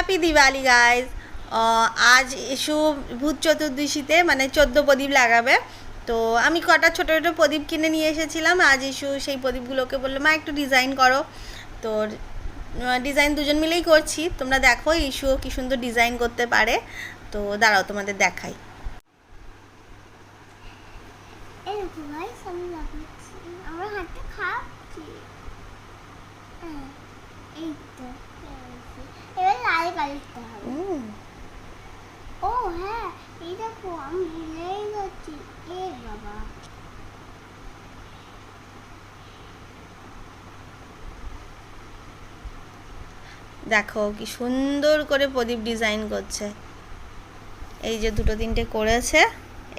Happy Diwali guys. আজ issue ভূত চতুর্দশীতে মানে 14 প্রদীপ লাগাবে। তো আমি কটা ছোটো ছোটো প্রদীপ কিনে নিয়ে এসেছিলাম। আজ ইস্যু সেই প্রদীপগুলোকে বললো মা একটু ডিজাইন করো। তো ডিজাইন দুজন মিলেই করছি। তোমরা দেখো ইস্যু কি সুন্দর ডিজাইন করতে পারে। তো দাঁড়াও তোমাদের দেখাই। ও হ্যাঁ, এই দেখো আমি ভুলেই গেছি। এ বাবা, দেখো কি সুন্দর করে প্রদীপ ডিজাইন করছে। এই যে দুটো তিনটে করেছে,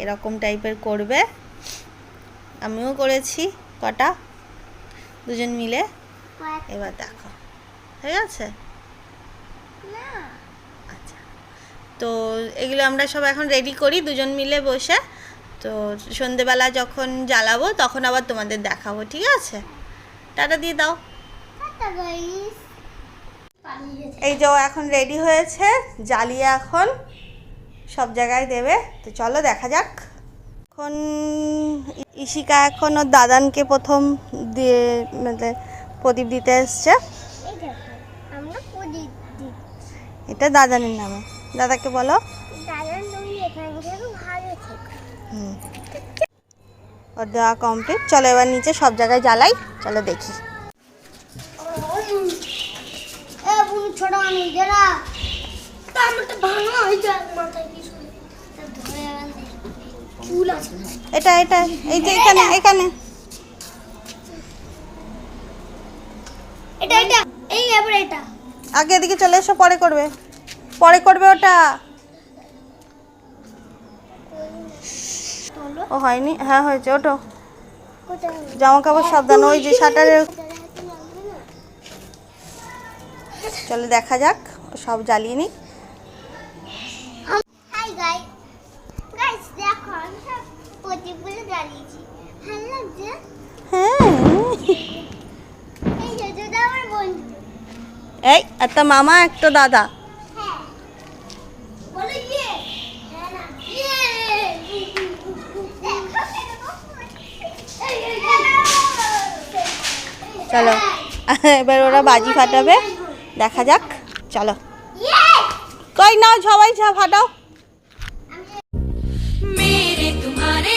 এরকম টাইপের করবে। আমিও করেছি কটা, দুজন মিলে। এবার দেখো হয়ে গেছে। আচ্ছা, তো এগুলো আমরা সব এখন রেডি করি দুজন মিলে বসে। তো সন্ধেবেলা যখন জ্বালাবো তখন আবার তোমাদের দেখাবো, ঠিক আছে? টাটা দিয়ে দাও। এই যে এখন রেডি হয়েছে, জ্বালিয়ে এখন সব জায়গায় দেবে। তো চলো দেখা যাক। এখন ইশিকা এখন ওর দাদানকে প্রথম দিয়ে মানে প্রদীপ দিতে এসছে। এটা দাদানের নামে। দাদাকে বলো। ওর দেওয়া কমপ্লিট। চলো এবার নিচে সব জায়গায় জ্বালাই, চলো দেখি। এটা এটা এই যে এখানে এখানে এটা এটা এই এবার এটা আগে এদিকে চলে এসো, পরে করবে, পরে করবে ওটা। ও হয়নি? হ্যাঁ হয়েছে। ওটো জামা কাপড় সাবধান, ওই যে শাটারের। চলো দেখা যাক, সব জ্বালিয়ে নি। হাই গাইস, গাইস দেখো আমি সব প্রদীপগুলো জ্বালিয়েছি। ভালো লাগছে? হ্যাঁ, এই যে দাদা আমার বন্ধু। এই একটা মামা একটা দাদা। হ্যাঁ বলো ইয়ে। হ্যাঁ না ইয়ে। চলো এবার ওরা বাজি ফাটাবে, দেখা যাক। চলো কই না সবাই ফাটাও। मेरे तुम्हारे